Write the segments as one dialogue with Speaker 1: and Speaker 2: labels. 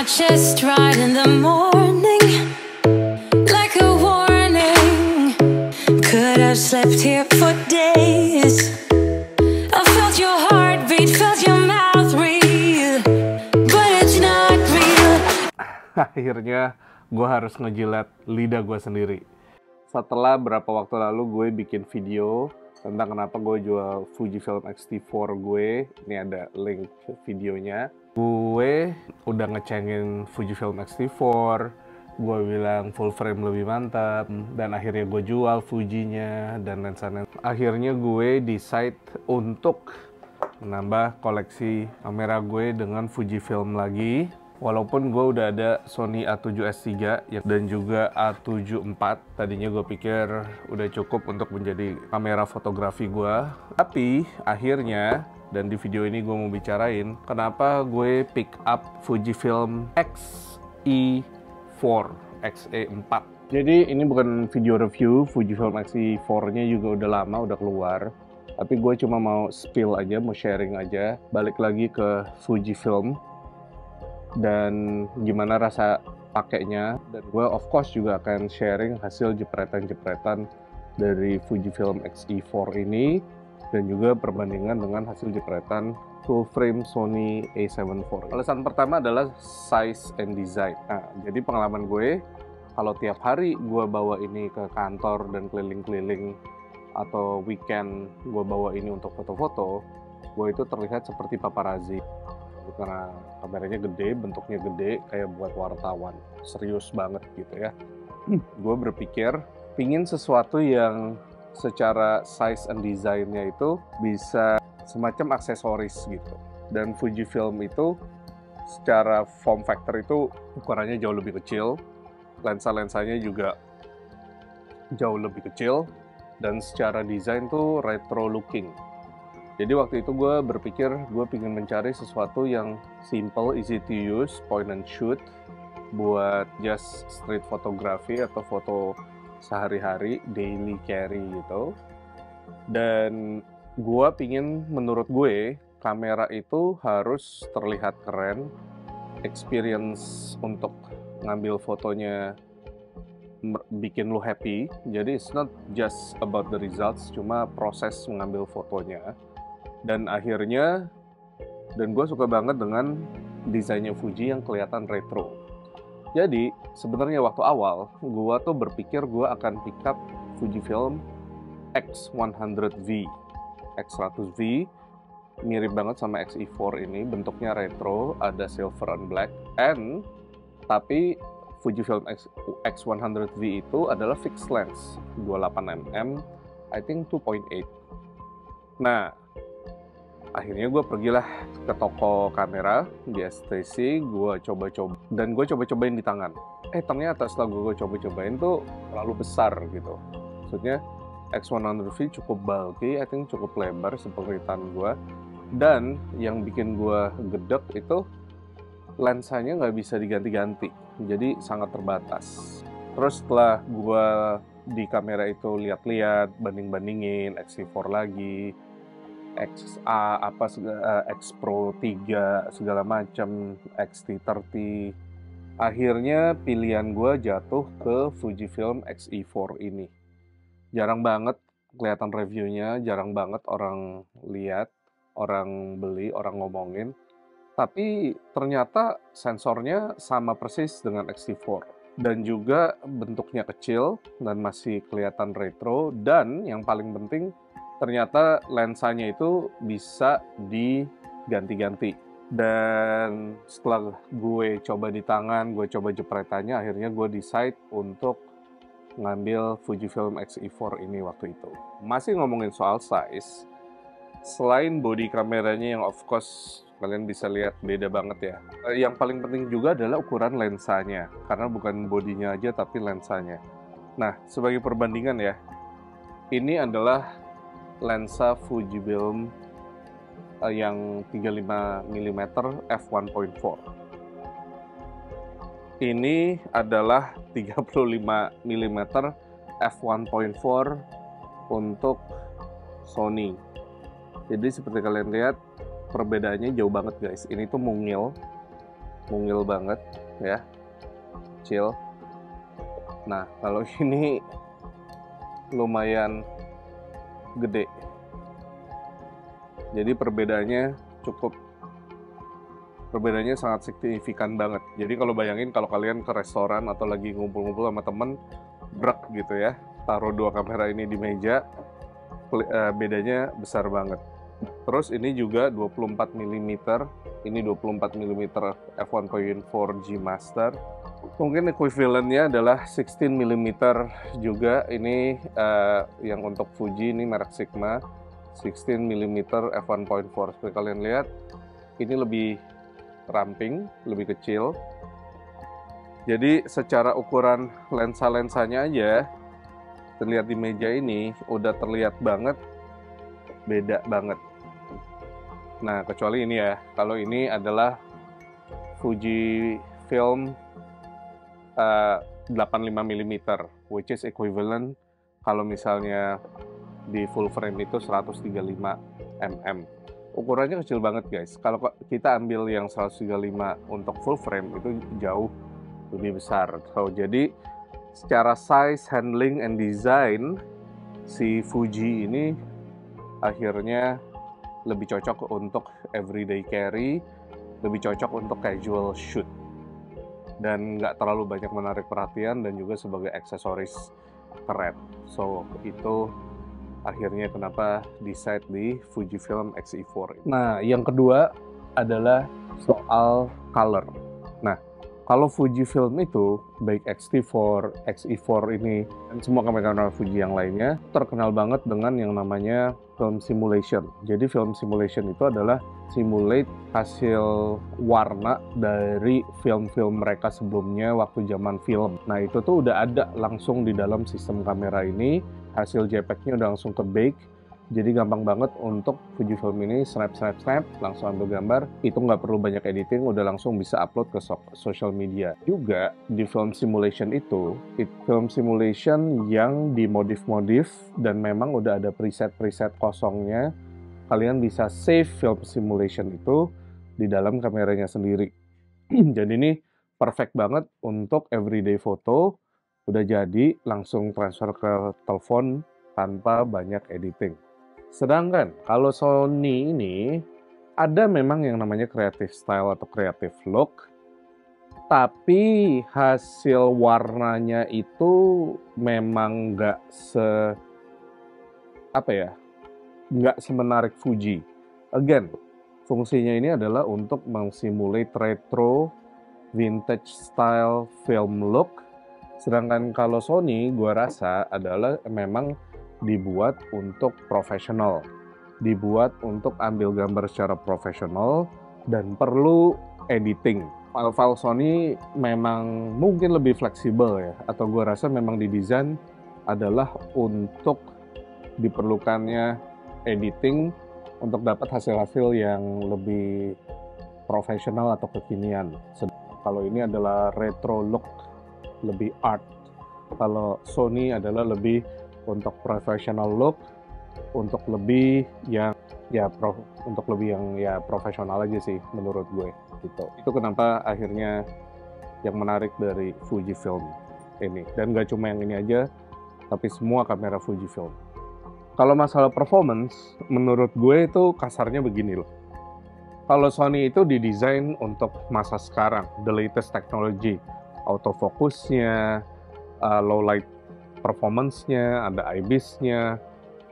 Speaker 1: my chest right in the morning, like a warning. Could have slept here for days. I felt your heartbeat, felt your mouth breathe, but it's not real.
Speaker 2: Akhirnya gue harus ngejilat lidah gue sendiri. Setelah berapa waktu lalu gue bikin video tentang kenapa gue jual Fujifilm X-T4 gue. Ini ada link videonya. Gue udah ngecengin Fujifilm X-T4. Gue bilang full frame lebih mantap. Dan akhirnya gue jual Fujinya dan lensa-lensa. Akhirnya gue decide untuk menambah koleksi kamera gue dengan Fujifilm lagi. Walaupun gue udah ada Sony A7S III dan juga A7 IV. Tadinya gue pikir udah cukup untuk menjadi kamera fotografi gue. Tapi akhirnya, dan di video ini gue mau bicarain, kenapa gue pick up Fujifilm X-E4, X-E4. Jadi ini bukan video review, Fujifilm X-E4-nya juga udah lama, udah keluar. Tapi gue cuma mau spill aja, mau sharing aja. Balik lagi ke Fujifilm dan gimana rasa pakainya, dan gue of course juga akan sharing hasil jepretan-jepretan dari Fujifilm X-E4 ini dan juga perbandingan dengan hasil jepretan full frame Sony A7 IV. Alasan pertama adalah size and design. Nah, jadi pengalaman gue kalau tiap hari gue bawa ini ke kantor dan keliling-keliling atau weekend gue bawa ini untuk foto-foto, gue itu terlihat seperti paparazzi. Karena kameranya gede, bentuknya gede, kayak buat wartawan. Serius banget gitu ya. Gue berpikir, pingin sesuatu yang secara size and design-nya itu bisa semacam aksesoris gitu. Dan Fujifilm itu secara form factor itu ukurannya jauh lebih kecil. Lensa-lensanya juga jauh lebih kecil. Dan secara desain tuh retro looking. Jadi waktu itu gue berpikir gue pengen mencari sesuatu yang simple, easy to use, point and shoot buat just street photography atau foto sehari-hari, daily carry gitu. Dan gue pengen, menurut gue, kamera itu harus terlihat keren, experience untuk ngambil fotonya bikin lu happy. Jadi it's not just about the results, cuma proses mengambil fotonya. Dan akhirnya, dan gue suka banget dengan desainnya Fuji yang kelihatan retro. Jadi sebenarnya waktu awal gue tuh berpikir gue akan pick up Fujifilm X100V. X100V mirip banget sama X-E4 ini, bentuknya retro, ada silver and black. Tapi Fujifilm X100V itu adalah fixed lens 28mm, I think 2.8. Nah, akhirnya gue pergilah ke toko kamera di STC, gue coba-coba, dan gue coba-cobain di tangan. Ternyata setelah gue coba-cobain tuh terlalu besar gitu. Maksudnya X100V cukup bulky, I think cukup lebar seperti tangan gue. Dan yang bikin gue gedek itu lensanya nggak bisa diganti-ganti, jadi sangat terbatas. Terus setelah gue di kamera itu lihat-lihat, banding-bandingin X-E4 lagi, XA, X Pro 3, segala macam, X-T30. Akhirnya pilihan gue jatuh ke Fujifilm X-E4 ini. Jarang banget kelihatan reviewnya, jarang banget orang lihat, orang beli, orang ngomongin. Tapi ternyata sensornya sama persis dengan X-T4. Dan juga bentuknya kecil dan masih kelihatan retro. Dan yang paling penting, ternyata lensanya itu bisa diganti-ganti. Dan setelah gue coba di tangan, gue coba jepretannya, akhirnya gue decide untuk ngambil Fujifilm X-E4 ini waktu itu. Masih ngomongin soal size, selain body kameranya yang of course kalian bisa lihat beda banget ya. Yang paling penting juga adalah ukuran lensanya, karena bukan bodinya aja tapi lensanya. Nah, sebagai perbandingan ya, ini adalah lensa Fujifilm yang 35mm f1.4. Ini adalah 35mm f1.4 untuk Sony. Jadi seperti kalian lihat, perbedaannya jauh banget guys. Ini tuh mungil. mungil banget ya, chill. Nah, kalau ini lumayan gede. Jadi perbedaannya sangat signifikan banget. Jadi kalau bayangin kalau kalian ke restoran atau lagi ngumpul-ngumpul sama temen, brek gitu ya, taruh dua kamera ini di meja, bedanya besar banget. Terus ini juga 24 mm, ini 24 mm f1.4 G Master. Mungkin equivalentnya adalah 16 mm juga. Ini yang untuk Fuji, ini merek Sigma 16 mm f1.4. Seperti kalian lihat, ini lebih ramping, lebih kecil. Jadi secara ukuran lensa-lensanya aja terlihat di meja ini udah terlihat banget, beda banget. Nah, kecuali ini ya, kalau ini adalah Fujifilm 85 mm, which is equivalent kalau misalnya di full frame itu 135 mm. Ukurannya kecil banget guys. Kalau kita ambil yang 135 untuk full frame itu jauh lebih besar. So, jadi secara size, handling, and design, si Fuji ini akhirnya lebih cocok untuk everyday carry, lebih cocok untuk casual shoot, dan nggak terlalu banyak menarik perhatian, dan juga sebagai aksesoris keren. So, itu akhirnya kenapa decide di Fujifilm X-E4. Nah, yang kedua adalah soal color. Nah, kalau Fujifilm itu, baik X-T4, X-E4 ini, dan semua kamera Fuji yang lainnya, terkenal banget dengan yang namanya film simulation. Jadi film simulation itu adalah simulate hasil warna dari film-film mereka sebelumnya waktu zaman film. Nah, itu tuh udah ada langsung di dalam sistem kamera ini, hasil JPEG-nya udah langsung ke bake. Jadi gampang banget untuk Fujifilm ini snap, langsung ambil gambar. Itu nggak perlu banyak editing, udah langsung bisa upload ke social media. Juga di film simulation itu, film simulation yang dimodif-modif dan memang udah ada preset-preset kosongnya. Kalian bisa save film simulation itu di dalam kameranya sendiri. Jadi ini perfect banget untuk everyday foto. Udah jadi, langsung transfer ke telepon tanpa banyak editing. Sedangkan kalau Sony ini ada memang yang namanya creative style atau creative look, tapi hasil warnanya itu memang nggak semenarik Fuji. Again, fungsinya ini adalah untuk mengsimulate retro vintage style film look. Sedangkan kalau Sony, gua rasa adalah memang dibuat untuk profesional, dibuat untuk ambil gambar secara profesional dan perlu editing. File-file Sony memang mungkin lebih fleksibel ya, atau gue rasa memang didesain adalah untuk diperlukannya editing untuk dapat hasil-hasil yang lebih profesional atau kekinian. Kalau ini adalah retro look, lebih art. Kalau Sony adalah lebih untuk professional look, untuk lebih yang profesional aja sih menurut gue gitu. Itu kenapa akhirnya yang menarik dari Fujifilm ini. Dan gak cuma yang ini aja, tapi semua kamera Fujifilm. Kalau masalah performance, menurut gue itu kasarnya begini loh. Kalau Sony itu didesain untuk masa sekarang, the latest technology, autofocusnya, low light performance-nya, ada IBIS-nya,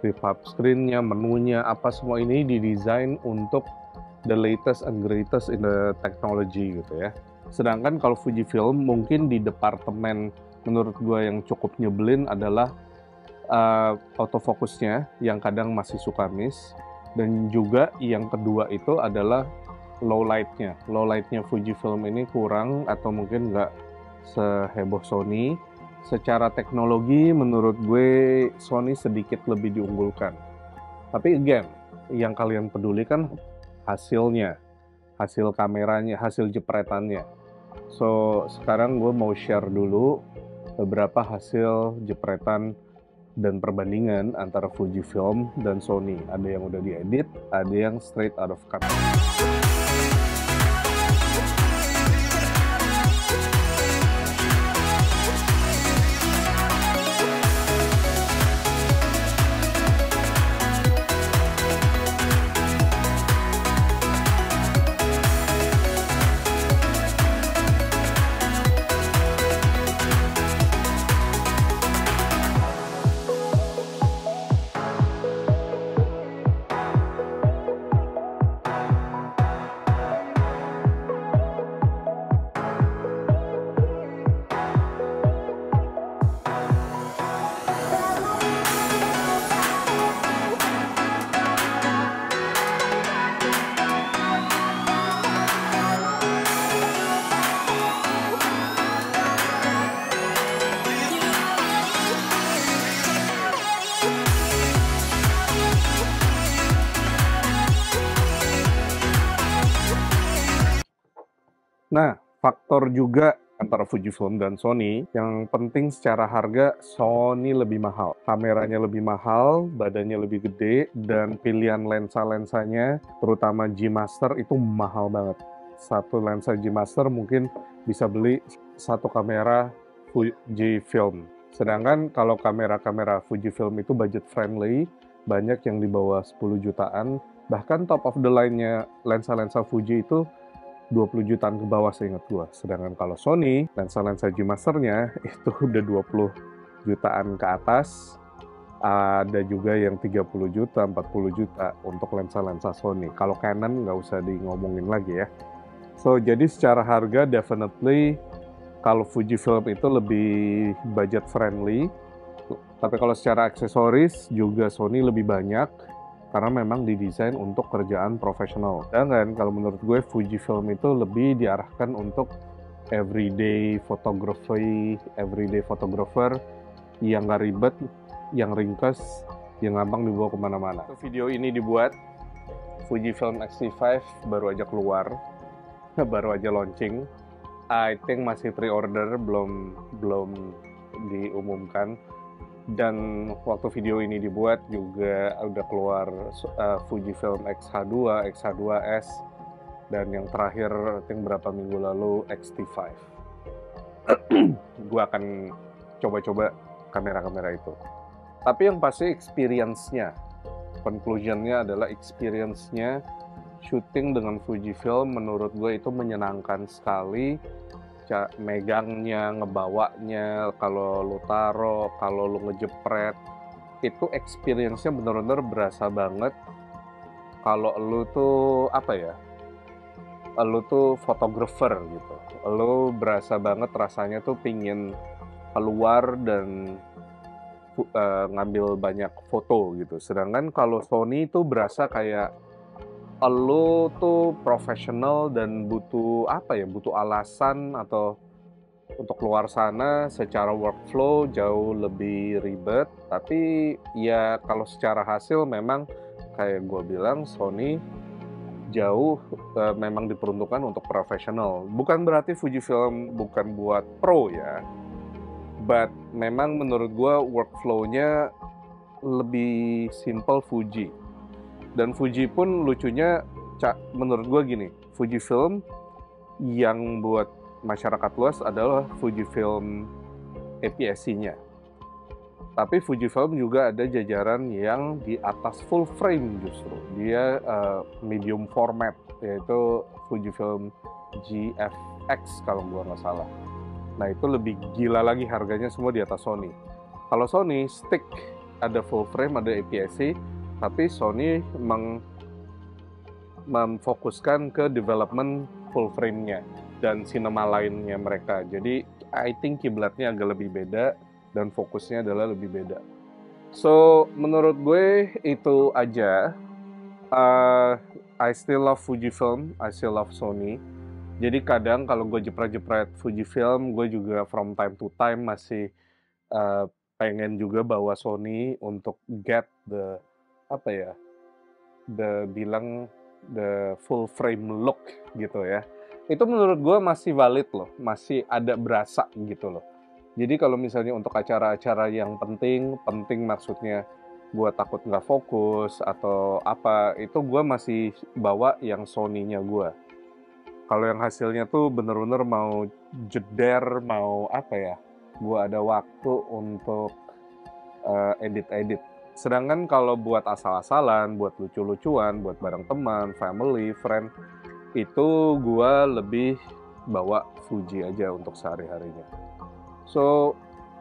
Speaker 2: flip-up screen-nya, menunya, apa semua ini didesain untuk the latest and greatest in the technology gitu ya. Sedangkan kalau Fujifilm mungkin di departemen menurut gue yang cukup nyebelin adalah autofocusnya yang kadang masih suka miss, dan juga yang kedua itu adalah low light-nya. Low light-nya Fujifilm ini kurang atau mungkin nggak seheboh Sony. Secara teknologi menurut gue Sony sedikit lebih diunggulkan. Tapi again, yang kalian pedulikan hasilnya, hasil kameranya, hasil jepretannya. So, sekarang gue mau share dulu beberapa hasil jepretan dan perbandingan antara Fujifilm dan Sony. Ada yang udah diedit, ada yang straight out of cut. Nah, faktor juga antara Fujifilm dan Sony, yang penting secara harga Sony lebih mahal. Kameranya lebih mahal, badannya lebih gede, dan pilihan lensa-lensanya, terutama G Master itu mahal banget. Satu lensa G Master mungkin bisa beli satu kamera Fujifilm. Sedangkan kalau kamera-kamera Fujifilm itu budget friendly, banyak yang di bawah 10 jutaan, bahkan top of the line-nya lensa-lensa Fuji itu 20 jutaan ke bawah seingat gua. Sedangkan kalau Sony, lensa-lensa G Master-nya itu udah 20 jutaan ke atas. Ada juga yang 30 juta, 40 juta untuk lensa-lensa Sony. Kalau Canon nggak usah di ngomongin lagi ya. So, jadi secara harga definitely kalau Fujifilm itu lebih budget friendly. Tapi kalau secara aksesoris juga Sony lebih banyak. Karena memang didesain untuk kerjaan profesional. Dan kan kalau menurut gue Fujifilm itu lebih diarahkan untuk everyday photography, everyday photographer yang nggak ribet, yang ringkas, yang gampang dibawa kemana-mana. Video ini dibuat Fujifilm X-T5 baru aja keluar, baru aja launching. I think masih pre-order, belum diumumkan. Dan waktu video ini dibuat juga udah keluar Fujifilm X-H2, X-H2S, dan yang terakhir I think berapa minggu lalu X-T5. Gue akan coba-coba kamera-kamera itu. Tapi yang pasti experience-nya, conclusion-nya adalah experience-nya syuting dengan Fujifilm menurut gue itu menyenangkan sekali. Megangnya, ngebawanya, kalau lu taro, kalau lu ngejepret, itu experience-nya bener-bener berasa banget. Kalau lu tuh apa ya, lu tuh fotografer gitu, lu berasa banget rasanya tuh pingin keluar dan ngambil banyak foto gitu. Sedangkan kalau Sony itu berasa kayak lo tuh profesional dan butuh apa ya, butuh alasan atau untuk keluar sana secara workflow jauh lebih ribet. Tapi ya kalau secara hasil memang kayak gue bilang Sony jauh memang diperuntukkan untuk profesional. Bukan berarti Fujifilm bukan buat pro ya, but memang menurut gue workflow-nya lebih simple Fuji. Dan Fuji pun lucunya, menurut gue gini, Fujifilm yang buat masyarakat luas adalah Fujifilm APS-C-nya. Tapi Fujifilm juga ada jajaran yang di atas full frame justru. Dia medium format, yaitu Fujifilm GFX kalau gue nggak salah. Nah itu lebih gila lagi harganya, semua di atas Sony. Kalau Sony, stick, ada full frame, ada APS-C, tapi Sony memfokuskan ke development full frame-nya dan cinema lainnya mereka. Jadi I think kiblatnya agak lebih beda dan fokusnya adalah lebih beda. So menurut gue itu aja. I still love Fujifilm, I still love Sony. Jadi kadang kalau gue jepret-jepret Fujifilm, gue juga from time to time masih pengen juga bawa Sony untuk get the the full frame look gitu ya. Itu menurut gue masih valid loh, masih ada berasa gitu loh. Jadi kalau misalnya untuk acara-acara yang penting maksudnya gue takut nggak fokus atau apa, itu gue masih bawa yang Sony-nya gue. Kalau yang hasilnya tuh bener-bener mau jeder, mau apa ya, gue ada waktu untuk edit-edit. Sedangkan kalau buat asal-asalan, buat lucu-lucuan, buat bareng teman, family, friend, itu gue lebih bawa Fuji aja untuk sehari-harinya. So,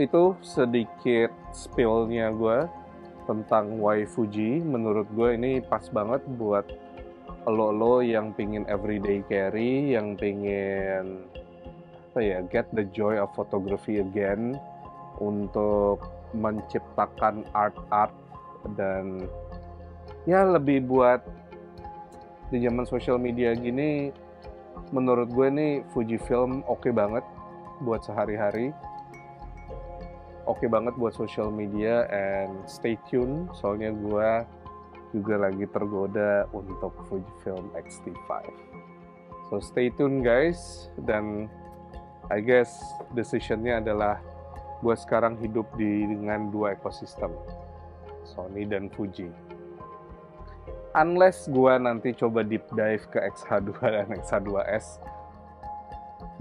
Speaker 2: itu sedikit spill-nya gue tentang why Fuji. Menurut gue ini pas banget buat lo yang pingin everyday carry, yang pingin get the joy of photography again, untuk menciptakan art dan ya lebih buat di zaman social media gini. Menurut gue nih Fujifilm oke banget buat sehari-hari, oke banget buat social media, and stay tune soalnya gue juga lagi tergoda untuk Fujifilm X-T5. So So stay tune guys, dan I guess decisionnya adalah gue sekarang hidup dengan dua ekosistem, Sony dan Fuji. Unless gue nanti coba deep dive ke X-H2 dan X-H2S,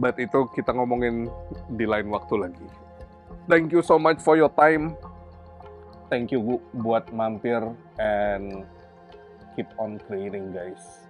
Speaker 2: but itu kita ngomongin di lain waktu lagi. Thank you so much for your time. Thank you buat mampir and keep on creating guys.